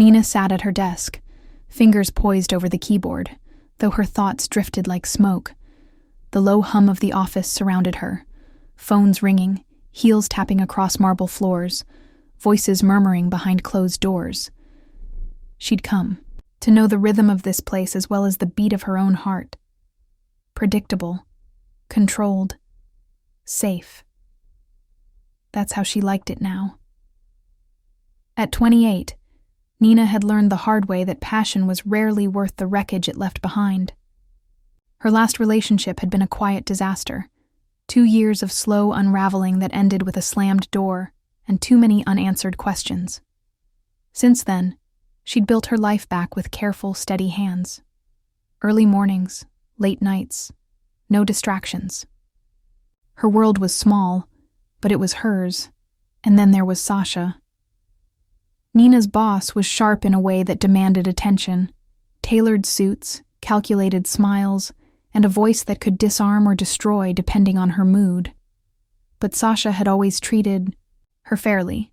Nina sat at her desk, fingers poised over the keyboard, though her thoughts drifted like smoke. The low hum of the office surrounded her, phones ringing, heels tapping across marble floors, voices murmuring behind closed doors. She'd come to know the rhythm of this place as well as the beat of her own heart. Predictable, controlled, safe. That's how she liked it now. At 28, Nina had learned the hard way that passion was rarely worth the wreckage it left behind. Her last relationship had been a quiet disaster, 2 years of slow unraveling that ended with a slammed door and too many unanswered questions. Since then, she'd built her life back with careful, steady hands. Early mornings, late nights, no distractions. Her world was small, but it was hers, and then there was Sasha. Nina's boss was sharp in a way that demanded attention, tailored suits, calculated smiles, and a voice that could disarm or destroy depending on her mood. But Sasha had always treated her fairly,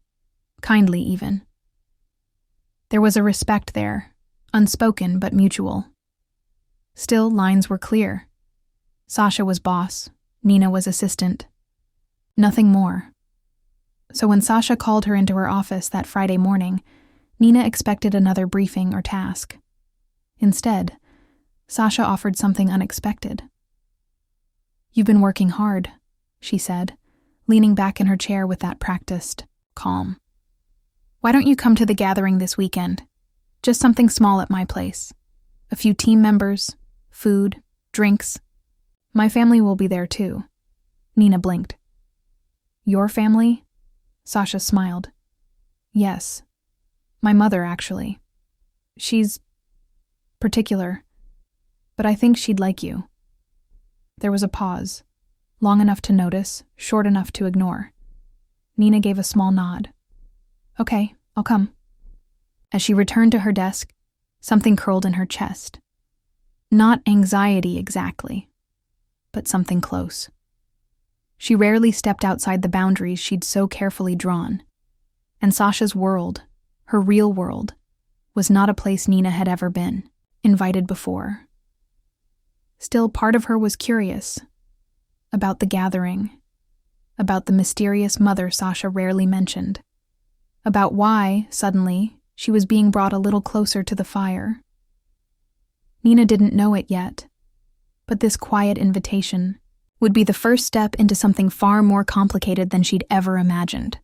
kindly even. There was a respect there, unspoken but mutual. Still, lines were clear. Sasha was boss, Nina was assistant. Nothing more. So when Sasha called her into her office that Friday morning, Nina expected another briefing or task. Instead, Sasha offered something unexpected. "You've been working hard," she said, leaning back in her chair with that practiced calm. "Why don't you come to the gathering this weekend? Just something small at my place. A few team members, food, drinks. My family will be there too." Nina blinked. "Your family?" Sasha smiled. "Yes. My mother, actually. She's particular, but I think she'd like you." There was a pause, long enough to notice, short enough to ignore. Nina gave a small nod. "Okay, I'll come." As she returned to her desk, something curled in her chest. Not anxiety exactly, but something close. She rarely stepped outside the boundaries she'd so carefully drawn, and Sasha's world, her real world, was not a place Nina had ever been, invited before. Still, part of her was curious about the gathering, about the mysterious mother Sasha rarely mentioned, about why, suddenly, she was being brought a little closer to the fire. Nina didn't know it yet, but this quiet invitation would be the first step into something far more complicated than she'd ever imagined.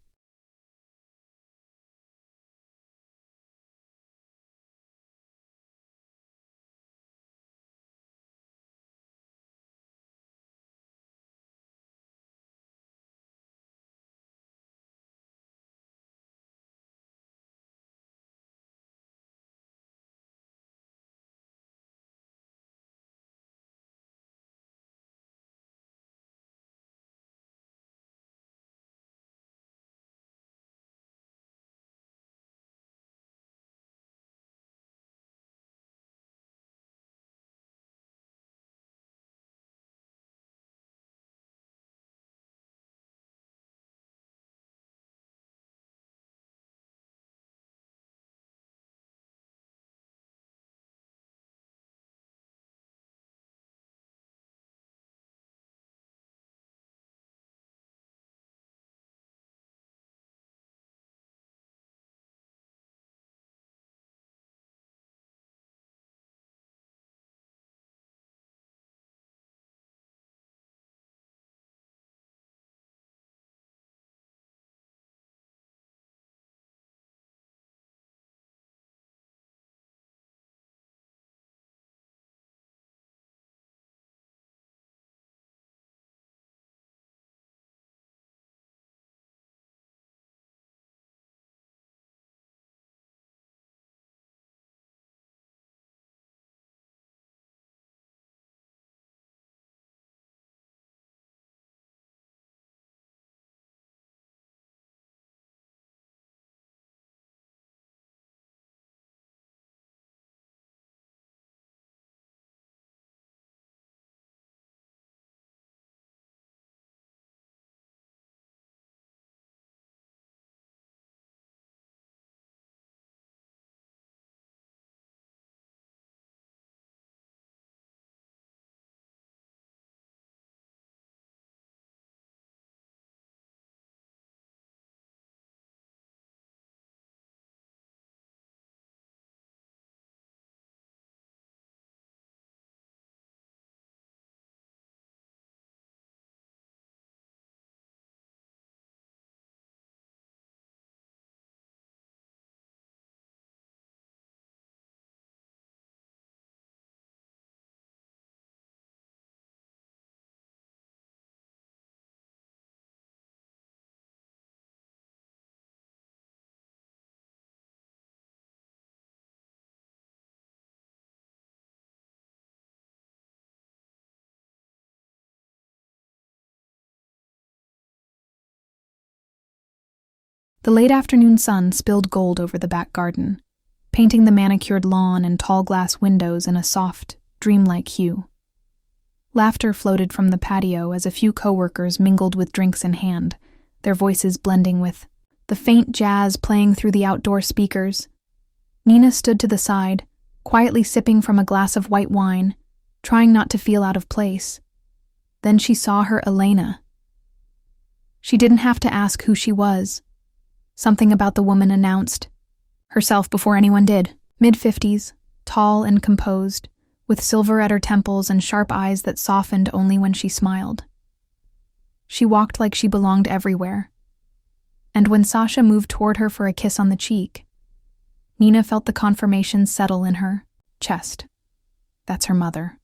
The late afternoon sun spilled gold over the back garden, painting the manicured lawn and tall glass windows in a soft, dreamlike hue. Laughter floated from the patio as a few coworkers mingled with drinks in hand, their voices blending with the faint jazz playing through the outdoor speakers. Nina stood to the side, quietly sipping from a glass of white wine, trying not to feel out of place. Then she saw her Elena. She didn't have to ask who she was. Something about the woman announced herself before anyone did. Mid-50s, tall and composed, with silver at her temples and sharp eyes that softened only when she smiled. She walked like she belonged everywhere. And when Sasha moved toward her for a kiss on the cheek, Nina felt the confirmation settle in her chest. That's her mother.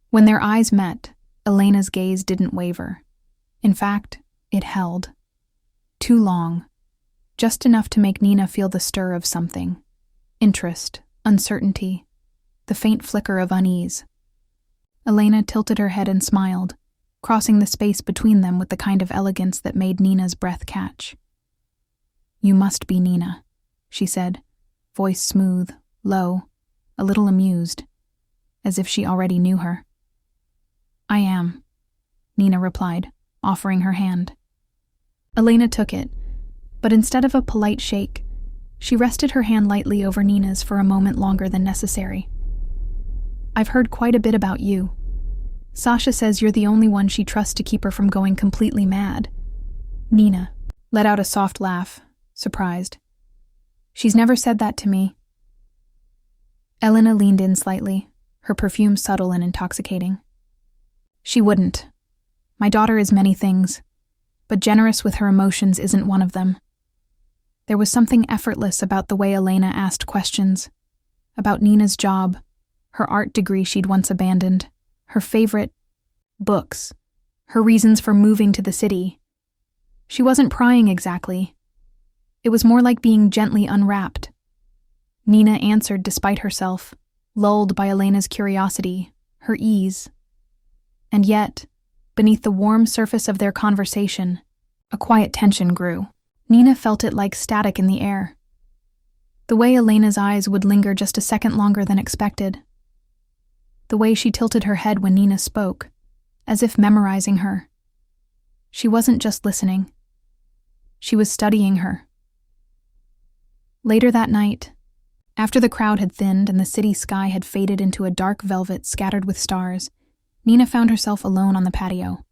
When their eyes met, Elena's gaze didn't waver. In fact, it held. Too long. Just enough to make Nina feel the stir of something. Interest, uncertainty, the faint flicker of unease. Elena tilted her head and smiled, crossing the space between them with the kind of elegance that made Nina's breath catch. "You must be Nina," she said, voice smooth, low, a little amused, as if she already knew her. "I am," Nina replied, offering her hand. Elena took it, but instead of a polite shake, she rested her hand lightly over Nina's for a moment longer than necessary. "I've heard quite a bit about you. Sasha says you're the only one she trusts to keep her from going completely mad." Nina let out a soft laugh, surprised. "She's never said that to me." Elena leaned in slightly, her perfume subtle and intoxicating. "She wouldn't. My daughter is many things, but generous with her emotions isn't one of them." There was something effortless about the way Elena asked questions, about Nina's job, her art degree she'd once abandoned, her favorite books, her reasons for moving to the city. She wasn't prying exactly. It was more like being gently unwrapped. Nina answered despite herself, lulled by Elena's curiosity, her ease. And yet, beneath the warm surface of their conversation, a quiet tension grew. Nina felt it like static in the air. The way Elena's eyes would linger just a second longer than expected. The way she tilted her head when Nina spoke, as if memorizing her. She wasn't just listening. She was studying her. Later that night, after the crowd had thinned and the city sky had faded into a dark velvet scattered with stars, Nina found herself alone on the patio.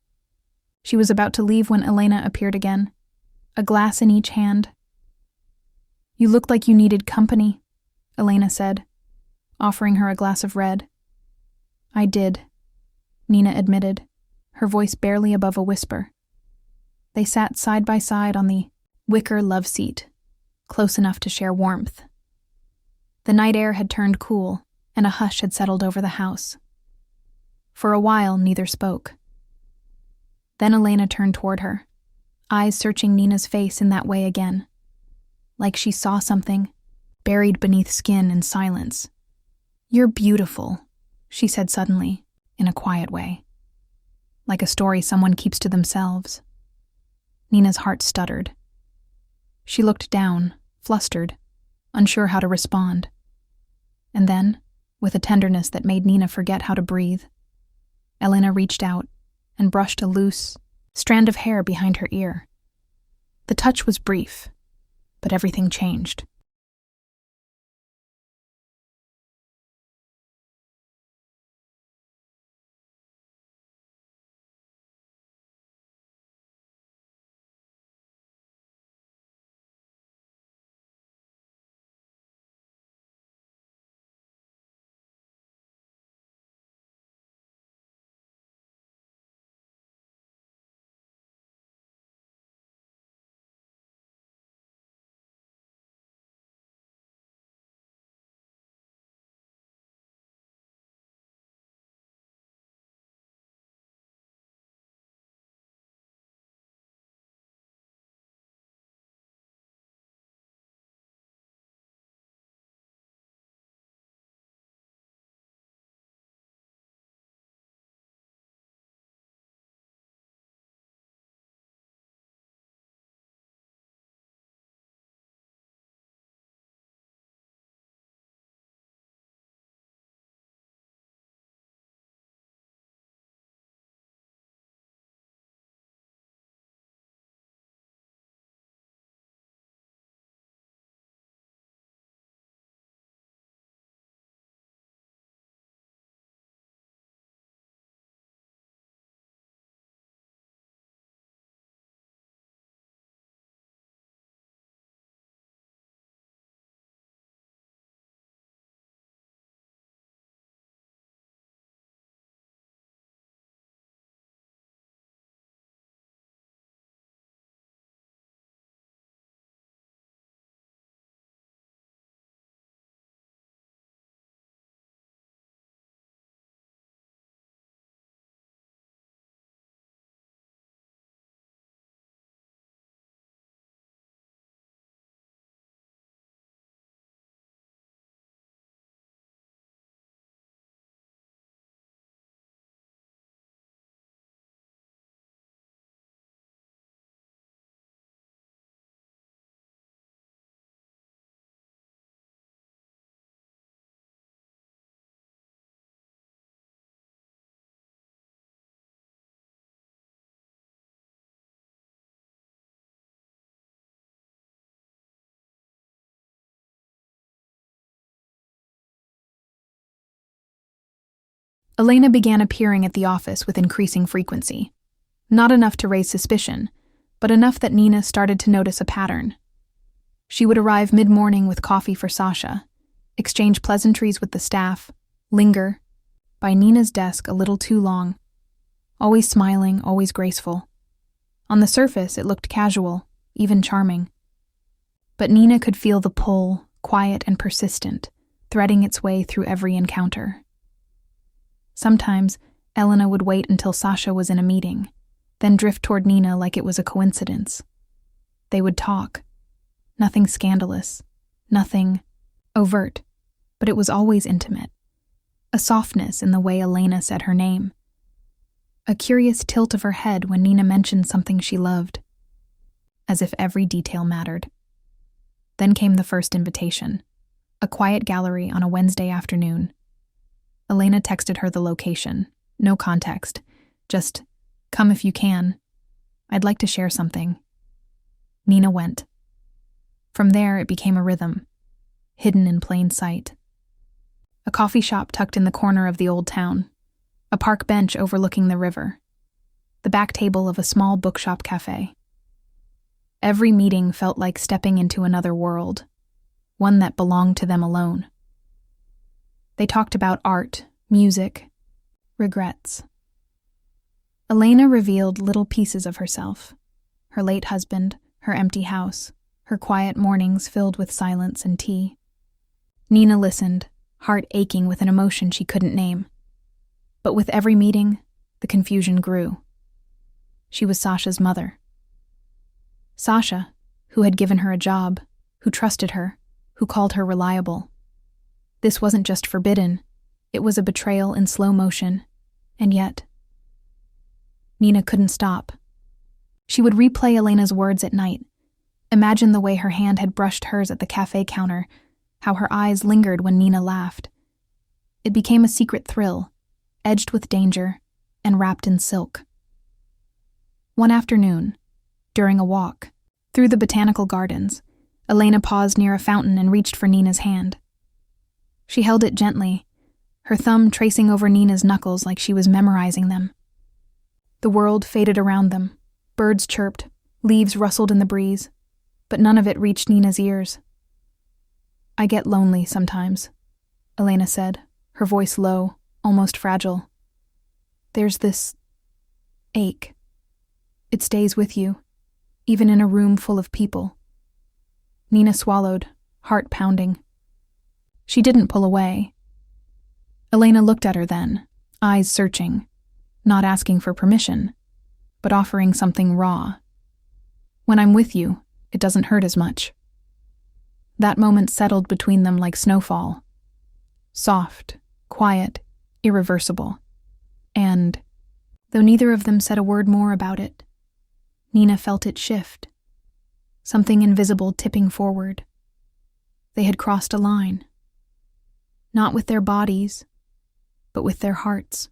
She was about to leave when Elena appeared again, a glass in each hand. "You looked like you needed company," Elena said, offering her a glass of red. "I did," Nina admitted, her voice barely above a whisper. They sat side by side on the wicker love seat, close enough to share warmth. The night air had turned cool, and a hush had settled over the house. For a while, neither spoke. Then Elena turned toward her, eyes searching Nina's face in that way again, like she saw something buried beneath skin and silence. "You're beautiful," she said suddenly, in a quiet way, like a story someone keeps to themselves. Nina's heart stuttered. She looked down, flustered, unsure how to respond. And then, with a tenderness that made Nina forget how to breathe, Elena reached out and brushed a loose strand of hair behind her ear. The touch was brief, but everything changed. Elena began appearing at the office with increasing frequency. Not enough to raise suspicion, but enough that Nina started to notice a pattern. She would arrive mid-morning with coffee for Sasha, exchange pleasantries with the staff, linger by Nina's desk a little too long. Always smiling, always graceful. On the surface, it looked casual, even charming. But Nina could feel the pull, quiet and persistent, threading its way through every encounter. Sometimes, Elena would wait until Sasha was in a meeting, then drift toward Nina like it was a coincidence. They would talk. Nothing scandalous, nothing overt, but it was always intimate. A softness in the way Elena said her name. A curious tilt of her head when Nina mentioned something she loved, as if every detail mattered. Then came the first invitation, a quiet gallery on a Wednesday afternoon. Elena texted her the location, no context, just, "Come if you can. I'd like to share something." Nina went. From there, it became a rhythm, hidden in plain sight. A coffee shop tucked in the corner of the old town, a park bench overlooking the river, the back table of a small bookshop cafe. Every meeting felt like stepping into another world, one that belonged to them alone. They talked about art, music, regrets. Elena revealed little pieces of herself, her late husband, her empty house, her quiet mornings filled with silence and tea. Nina listened, heart aching with an emotion she couldn't name. But with every meeting, the confusion grew. She was Sasha's mother. Sasha, who had given her a job, who trusted her, who called her reliable. This wasn't just forbidden, it was a betrayal in slow motion, and yet... Nina couldn't stop. She would replay Elena's words at night, imagine the way her hand had brushed hers at the cafe counter, how her eyes lingered when Nina laughed. It became a secret thrill, edged with danger, and wrapped in silk. One afternoon, during a walk, through the botanical gardens, Elena paused near a fountain and reached for Nina's hand. She held it gently, her thumb tracing over Nina's knuckles like she was memorizing them. The world faded around them. Birds chirped, leaves rustled in the breeze, but none of it reached Nina's ears. "I get lonely sometimes," Elena said, her voice low, almost fragile. "There's this ache. It stays with you, even in a room full of people." Nina swallowed, heart pounding. She didn't pull away. Elena looked at her then, eyes searching, not asking for permission, but offering something raw. "When I'm with you, it doesn't hurt as much." That moment settled between them like snowfall. Soft, quiet, irreversible. And, though neither of them said a word more about it, Nina felt it shift. Something invisible tipping forward. They had crossed a line. Not with their bodies, but with their hearts.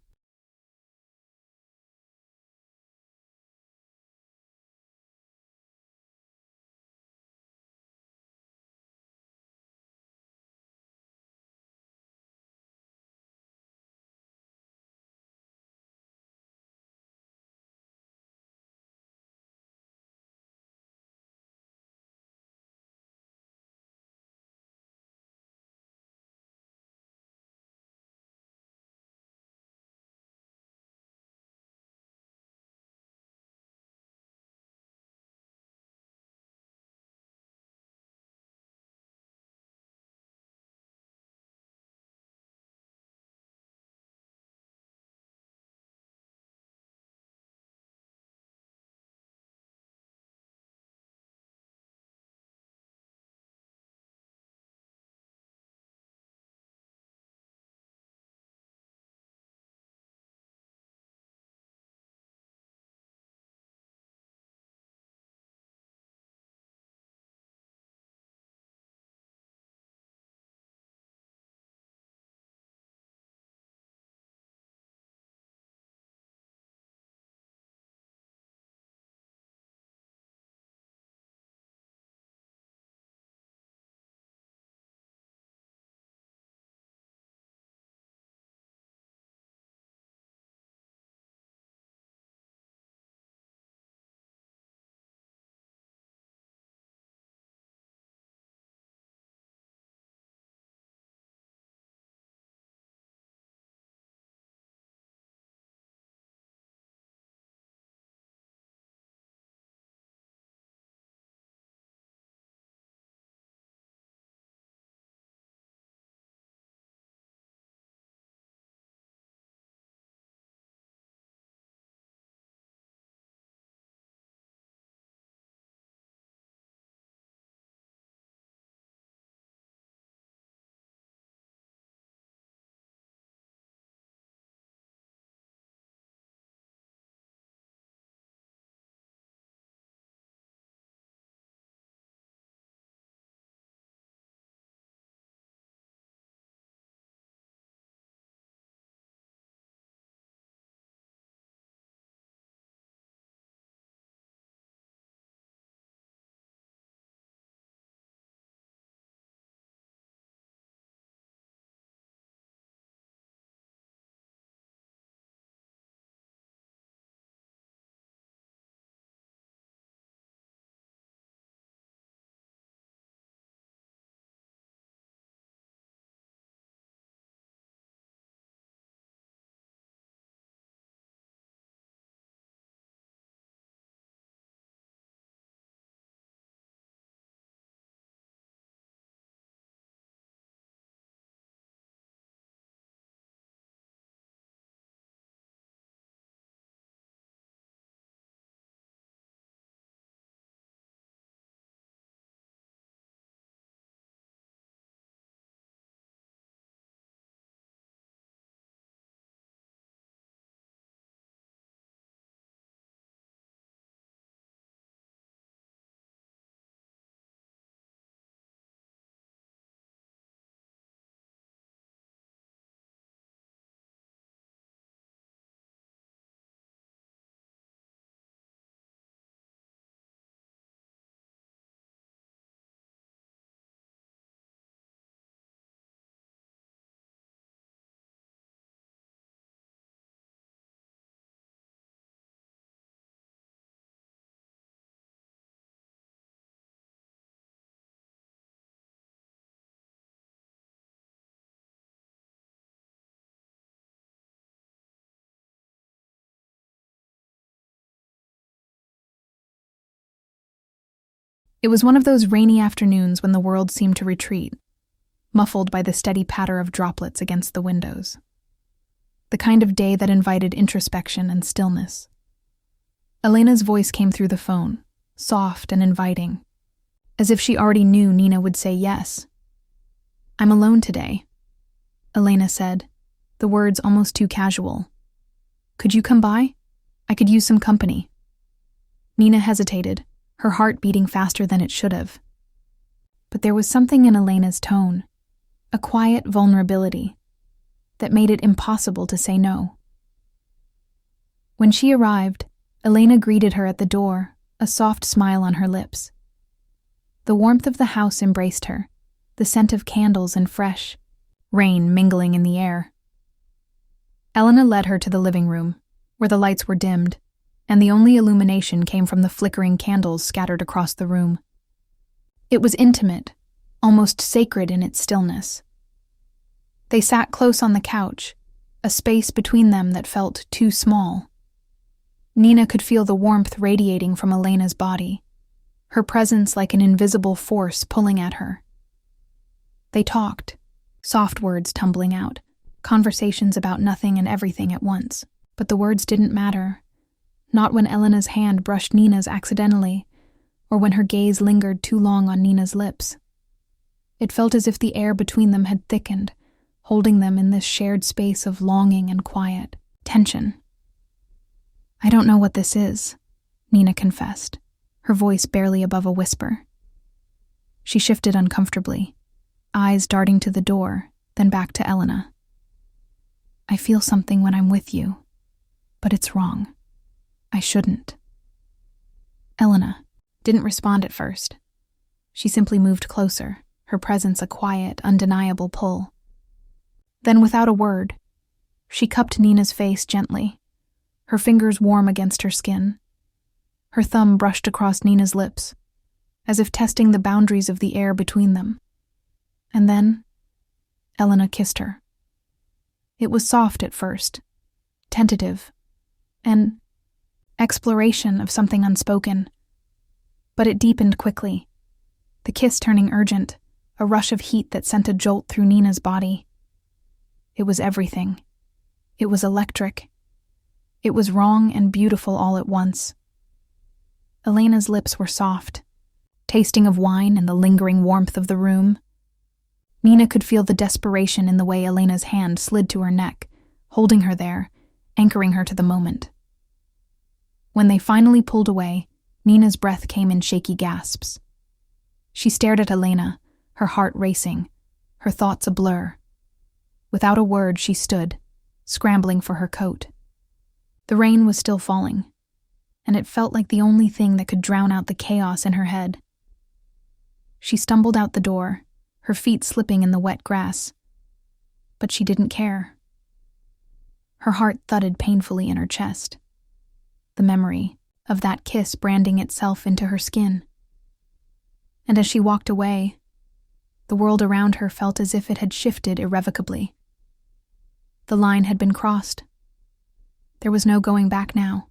It was one of those rainy afternoons when the world seemed to retreat, muffled by the steady patter of droplets against the windows. The kind of day that invited introspection and stillness. Elena's voice came through the phone, soft and inviting, as if she already knew Nina would say yes. "I'm alone today," Elena said, the words almost too casual. "Could you come by? I could use some company." Nina hesitated, her heart beating faster than it should have. But there was something in Elena's tone, a quiet vulnerability, that made it impossible to say no. When she arrived, Elena greeted her at the door, a soft smile on her lips. The warmth of the house embraced her, the scent of candles and fresh rain mingling in the air. Elena led her to the living room, where the lights were dimmed, and the only illumination came from the flickering candles scattered across the room. It was intimate, almost sacred in its stillness. They sat close on the couch, a space between them that felt too small. Nina could feel the warmth radiating from Elena's body, her presence like an invisible force pulling at her. They talked, soft words tumbling out, conversations about nothing and everything at once. But the words didn't matter, not when Elena's hand brushed Nina's accidentally, or when her gaze lingered too long on Nina's lips. It felt as if the air between them had thickened, holding them in this shared space of longing and quiet tension. "I don't know what this is," Nina confessed, her voice barely above a whisper. She shifted uncomfortably, eyes darting to the door, then back to Elena. "I feel something when I'm with you, but it's wrong. I shouldn't." Elena didn't respond at first. She simply moved closer, her presence a quiet, undeniable pull. Then, without a word, she cupped Nina's face gently, her fingers warm against her skin. Her thumb brushed across Nina's lips, as if testing the boundaries of the air between them. And then, Elena kissed her. It was soft at first, tentative, an exploration of something unspoken. But it deepened quickly, the kiss turning urgent, a rush of heat that sent a jolt through Nina's body. It was everything. It was electric. It was wrong and beautiful all at once. Elena's lips were soft, tasting of wine and the lingering warmth of the room. Nina could feel the desperation in the way Elena's hand slid to her neck, holding her there, anchoring her to the moment. When they finally pulled away, Nina's breath came in shaky gasps. She stared at Elena, her heart racing, her thoughts a blur. Without a word, she stood, scrambling for her coat. The rain was still falling, and it felt like the only thing that could drown out the chaos in her head. She stumbled out the door, her feet slipping in the wet grass. But she didn't care. Her heart thudded painfully in her chest, the memory of that kiss branding itself into her skin. And as she walked away, the world around her felt as if it had shifted irrevocably. The line had been crossed. There was no going back now.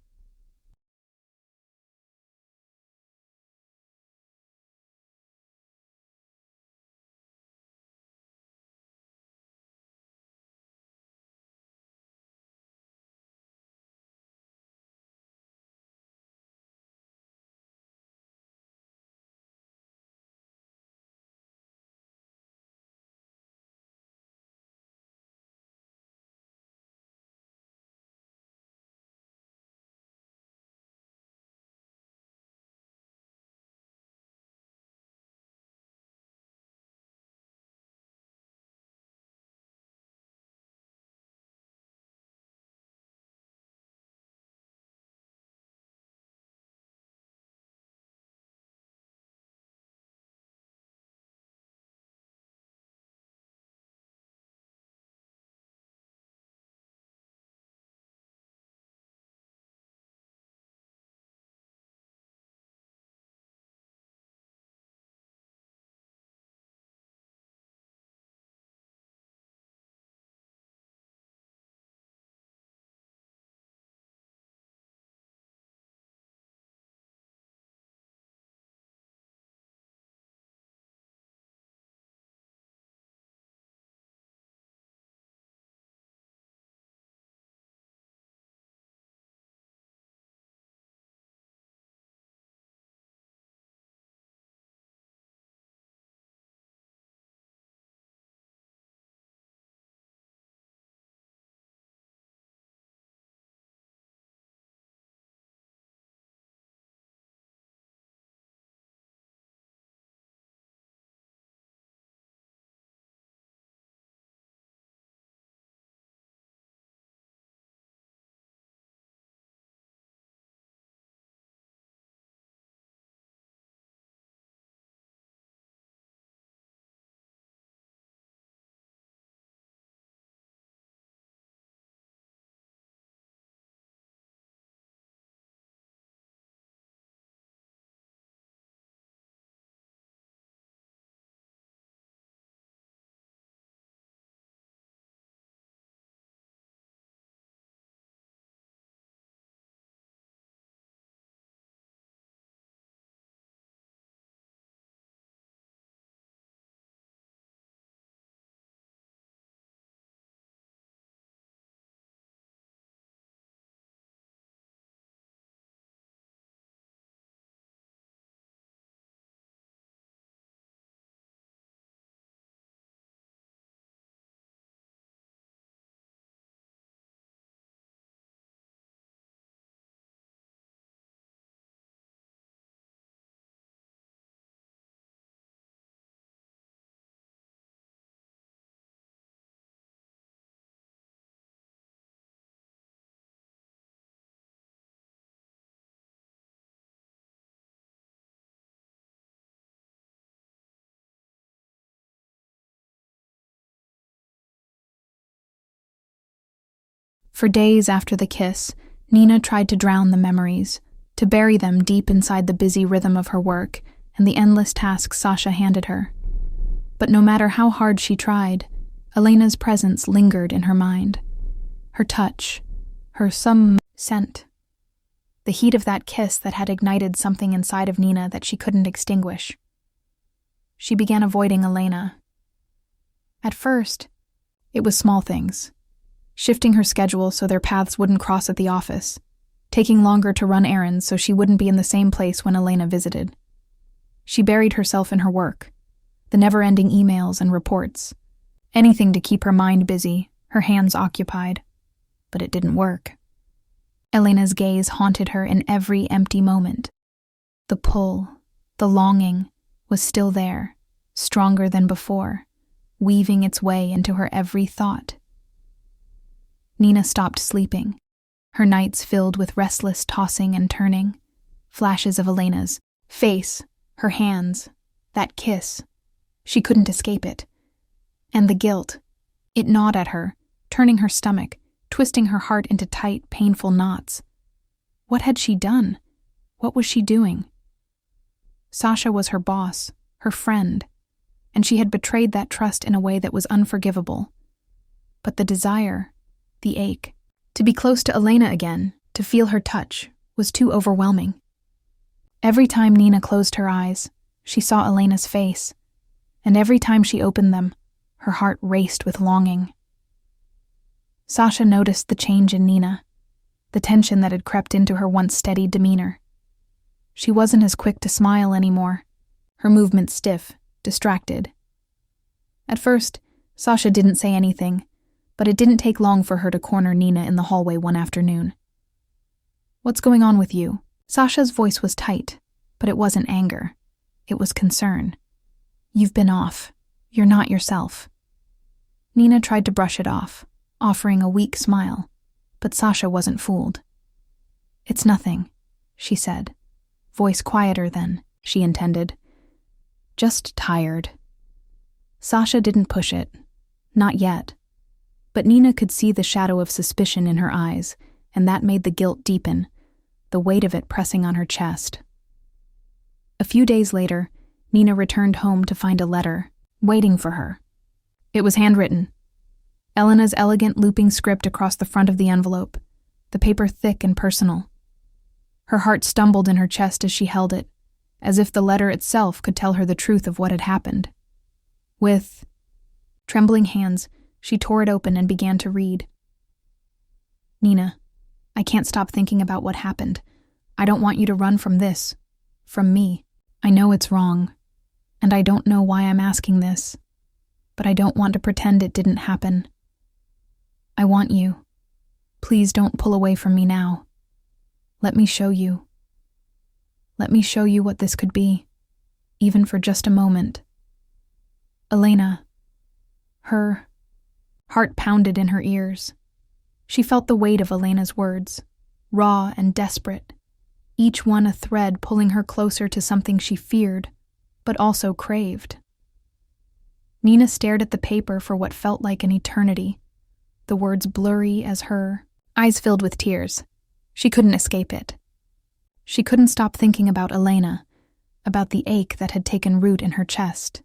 For days after the kiss, Nina tried to drown the memories, to bury them deep inside the busy rhythm of her work and the endless tasks Sasha handed her. But no matter how hard she tried, Elena's presence lingered in her mind. Her touch, her some scent. The heat of that kiss that had ignited something inside of Nina that she couldn't extinguish. She began avoiding Elena. At first, it was small things. Shifting her schedule so their paths wouldn't cross at the office, taking longer to run errands so she wouldn't be in the same place when Elena visited. She buried herself in her work, the never-ending emails and reports, anything to keep her mind busy, her hands occupied. But it didn't work. Elena's gaze haunted her in every empty moment. The pull, the longing, was still there, stronger than before, weaving its way into her every thought. Nina stopped sleeping, her nights filled with restless tossing and turning, flashes of Elena's face, her hands, that kiss. She couldn't escape it. And the guilt. It gnawed at her, turning her stomach, twisting her heart into tight, painful knots. What had she done? What was she doing? Sasha was her boss, her friend, and she had betrayed that trust in a way that was unforgivable. But the desire, the ache, to be close to Elena again, to feel her touch, was too overwhelming. Every time Nina closed her eyes, she saw Elena's face, and every time she opened them, her heart raced with longing. Sasha noticed the change in Nina, the tension that had crept into her once steady demeanor. She wasn't as quick to smile anymore, her movements stiff, distracted. At first, Sasha didn't say anything, but it didn't take long for her to corner Nina in the hallway one afternoon. "What's going on with you?" Sasha's voice was tight, but it wasn't anger. It was concern. "You've been off. You're not yourself." Nina tried to brush it off, offering a weak smile, but Sasha wasn't fooled. "It's nothing," she said, voice quieter than she intended. "Just tired." Sasha didn't push it. Not yet. But Nina could see the shadow of suspicion in her eyes, and that made the guilt deepen, the weight of it pressing on her chest. A few days later, Nina returned home to find a letter, waiting for her. It was handwritten. Elena's elegant looping script across the front of the envelope, the paper thick and personal. Her heart stumbled in her chest as she held it, as if the letter itself could tell her the truth of what had happened. With trembling hands, she tore it open and began to read. "Nina, I can't stop thinking about what happened. I don't want you to run from this, from me. I know it's wrong, and I don't know why I'm asking this, but I don't want to pretend it didn't happen. I want you. Please don't pull away from me now. Let me show you. Let me show you what this could be, even for just a moment. Elena." Her heart pounded in her ears. She felt the weight of Elena's words, raw and desperate, each one a thread pulling her closer to something she feared, but also craved. Nina stared at the paper for what felt like an eternity, the words blurry as her eyes filled with tears. She couldn't escape it. She couldn't stop thinking about Elena, about the ache that had taken root in her chest.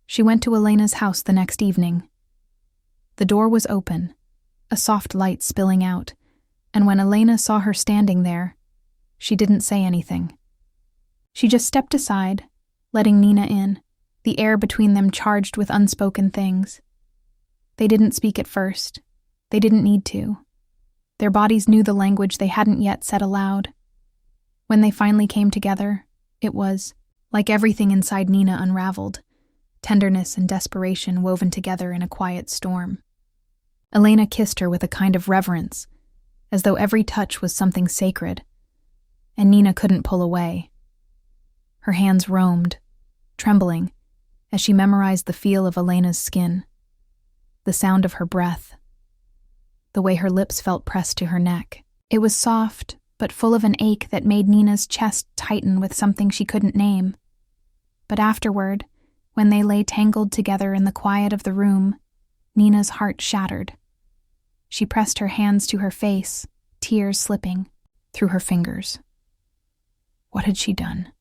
She went to Elena's house the next evening. The door was open, a soft light spilling out, and when Elena saw her standing there, she didn't say anything. She just stepped aside, letting Nina in, the air between them charged with unspoken things. They didn't speak at first. They didn't need to. Their bodies knew the language they hadn't yet said aloud. When they finally came together, it was like everything inside Nina unraveled, tenderness and desperation woven together in a quiet storm. Elena kissed her with a kind of reverence, as though every touch was something sacred, and Nina couldn't pull away. Her hands roamed, trembling, as she memorized the feel of Elena's skin, the sound of her breath, the way her lips felt pressed to her neck. It was soft, but full of an ache that made Nina's chest tighten with something she couldn't name. But afterward, when they lay tangled together in the quiet of the room, Nina's heart shattered. She pressed her hands to her face, tears slipping through her fingers. What had she done?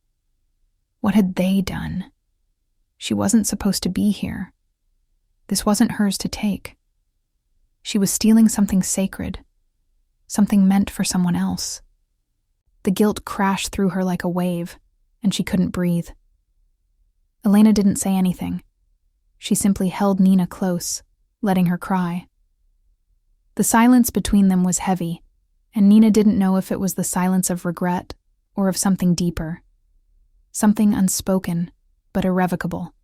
What had they done? She wasn't supposed to be here. This wasn't hers to take. She was stealing something sacred, something meant for someone else. The guilt crashed through her like a wave, and she couldn't breathe. Elena didn't say anything. She simply held Nina close, letting her cry. The silence between them was heavy, and Nina didn't know if it was the silence of regret or of something deeper, something unspoken but irrevocable.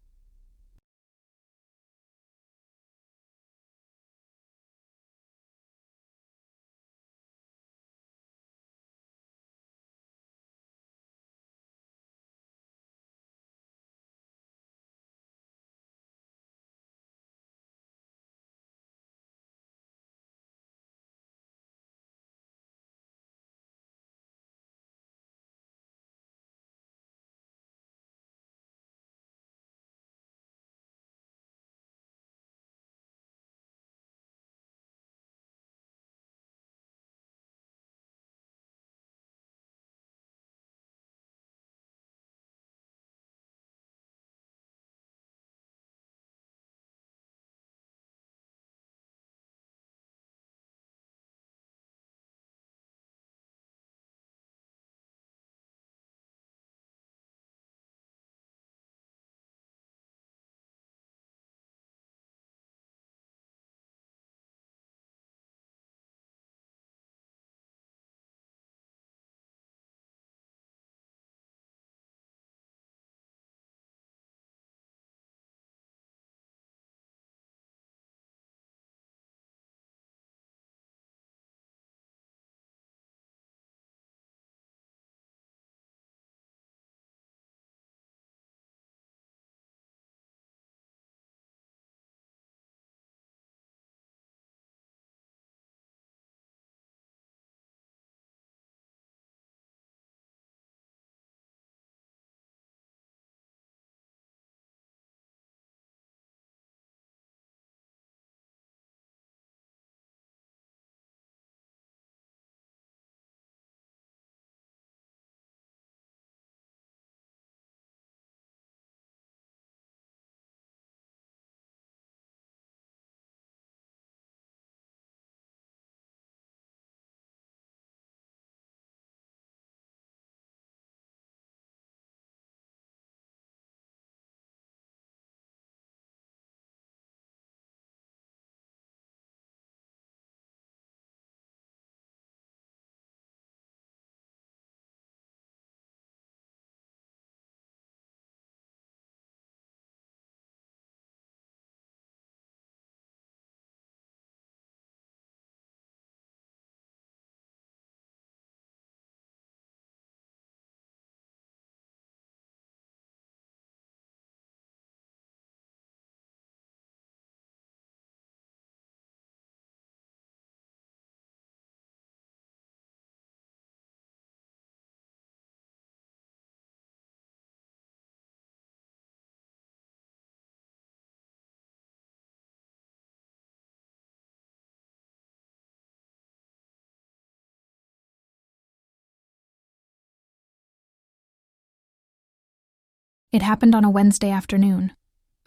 It happened on a Wednesday afternoon,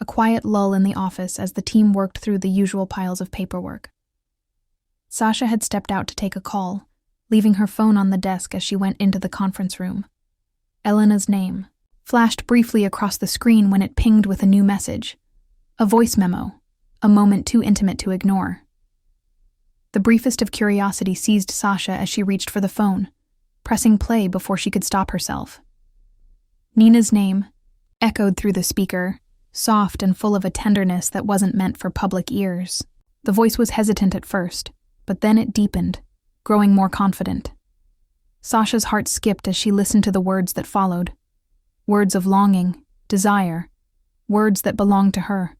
a quiet lull in the office as the team worked through the usual piles of paperwork. Sasha had stepped out to take a call, leaving her phone on the desk as she went into the conference room. Elena's name flashed briefly across the screen when it pinged with a new message. A voice memo, a moment too intimate to ignore. The briefest of curiosity seized Sasha as she reached for the phone, pressing play before she could stop herself. Nina's name echoed through the speaker, soft and full of a tenderness that wasn't meant for public ears. The voice was hesitant at first, but then it deepened, growing more confident. Sasha's heart skipped as she listened to the words that followed. Words of longing, desire, words that belonged to her.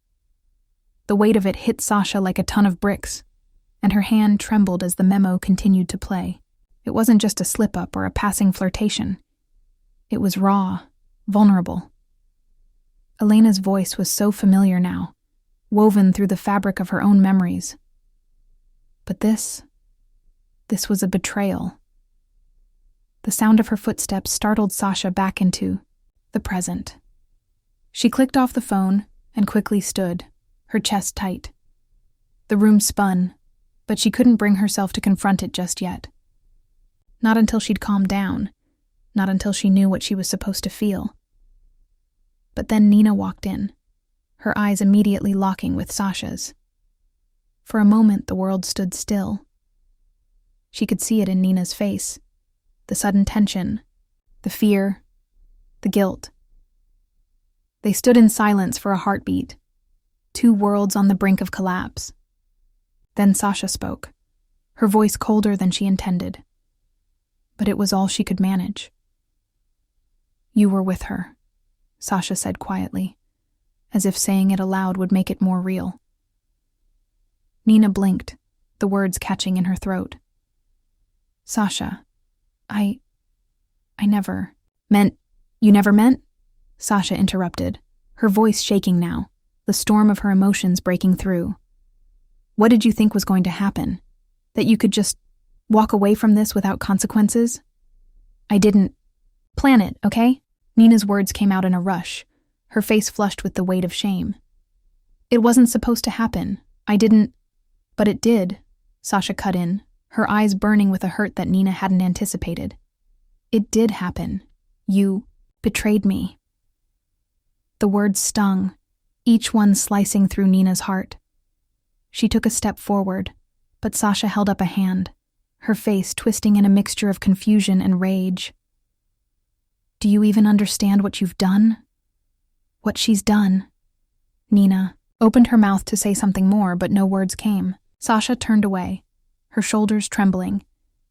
The weight of it hit Sasha like a ton of bricks, and her hand trembled as the memo continued to play. It wasn't just a slip-up or a passing flirtation. It was raw, vulnerable. Elena's voice was so familiar now, woven through the fabric of her own memories. But this was a betrayal. The sound of her footsteps startled Sasha back into the present. She clicked off the phone and quickly stood, her chest tight. The room spun, but she couldn't bring herself to confront it just yet. Not until she'd calmed down, not until she knew what she was supposed to feel. But then Nina walked in, her eyes immediately locking with Sasha's. For a moment, the world stood still. She could see it in Nina's face, the sudden tension, the fear, the guilt. They stood in silence for a heartbeat, two worlds on the brink of collapse. Then Sasha spoke, her voice colder than she intended. But it was all she could manage. "You were with her," Sasha said quietly, as if saying it aloud would make it more real. Nina blinked, the words catching in her throat. "Sasha, I never meant—" "You never meant?" Sasha interrupted, her voice shaking now, the storm of her emotions breaking through. "What did you think was going to happen? That you could just walk away from this without consequences? I didn't plan it, okay?" Nina's words came out in a rush, her face flushed with the weight of shame. "It wasn't supposed to happen. I didn't—" "But it did," Sasha cut in, her eyes burning with a hurt that Nina hadn't anticipated. "It did happen. You betrayed me." The words stung, each one slicing through Nina's heart. She took a step forward, but Sasha held up a hand, her face twisting in a mixture of confusion and rage. "Do you even understand what you've done? What she's done?" Nina opened her mouth to say something more, but no words came. Sasha turned away, her shoulders trembling,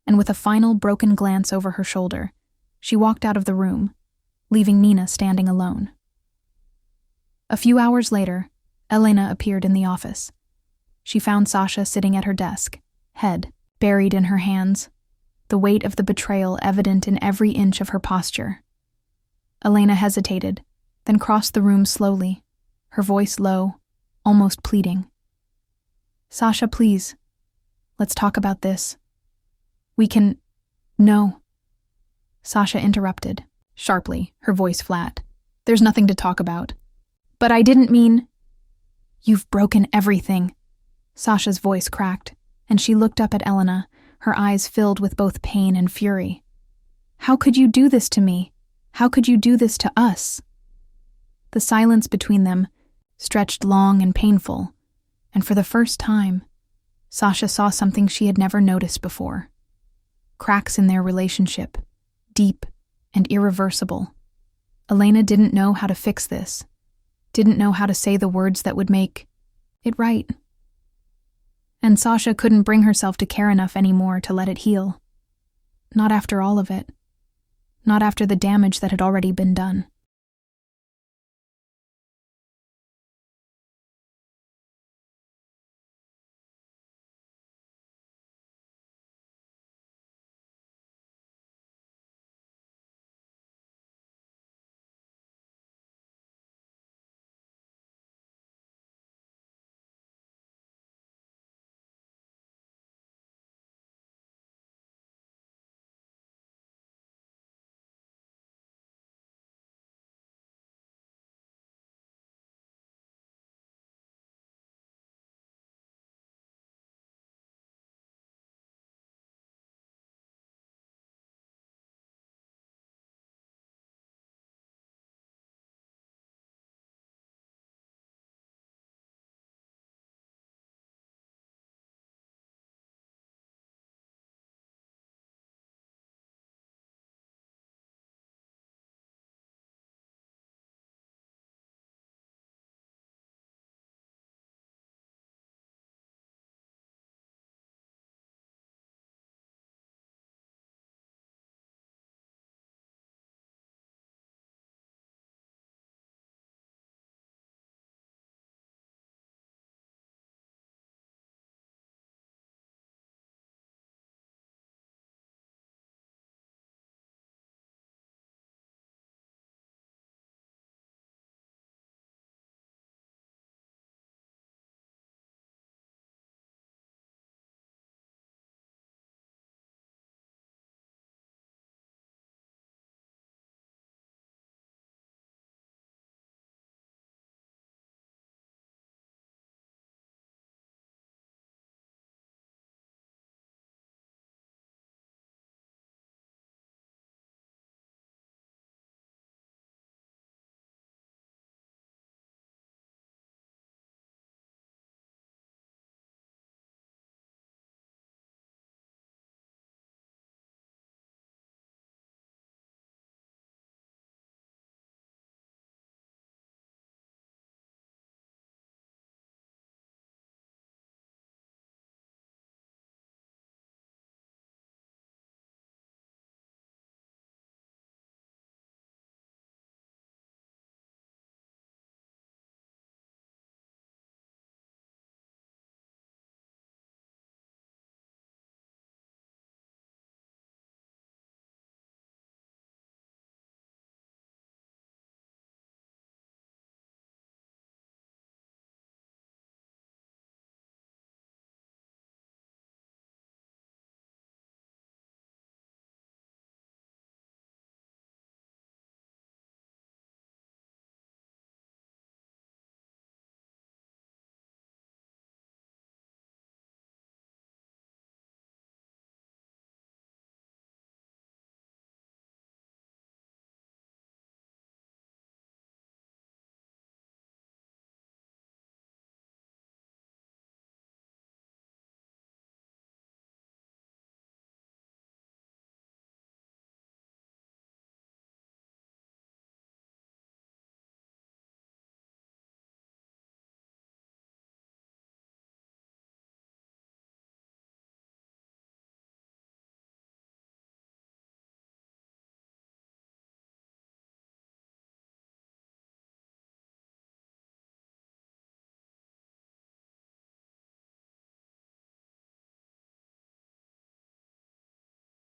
and with a final broken glance over her shoulder, she walked out of the room, leaving Nina standing alone. A few hours later, Elena appeared in the office. She found Sasha sitting at her desk, head buried in her hands, the weight of the betrayal evident in every inch of her posture. Elena hesitated, then crossed the room slowly, her voice low, almost pleading. "Sasha, please. Let's talk about this. We can—" "No." Sasha interrupted, sharply, her voice flat. "There's nothing to talk about. But I didn't mean—" "You've broken everything." Sasha's voice cracked, and she looked up at Elena, her eyes filled with both pain and fury. "How could you do this to me? How could you do this to us?" The silence between them stretched long and painful, and for the first time, Sasha saw something she had never noticed before. Cracks in their relationship, deep and irreversible. Elena didn't know how to fix this, didn't know how to say the words that would make it right. And Sasha couldn't bring herself to care enough anymore to let it heal. Not after all of it. Not after the damage that had already been done.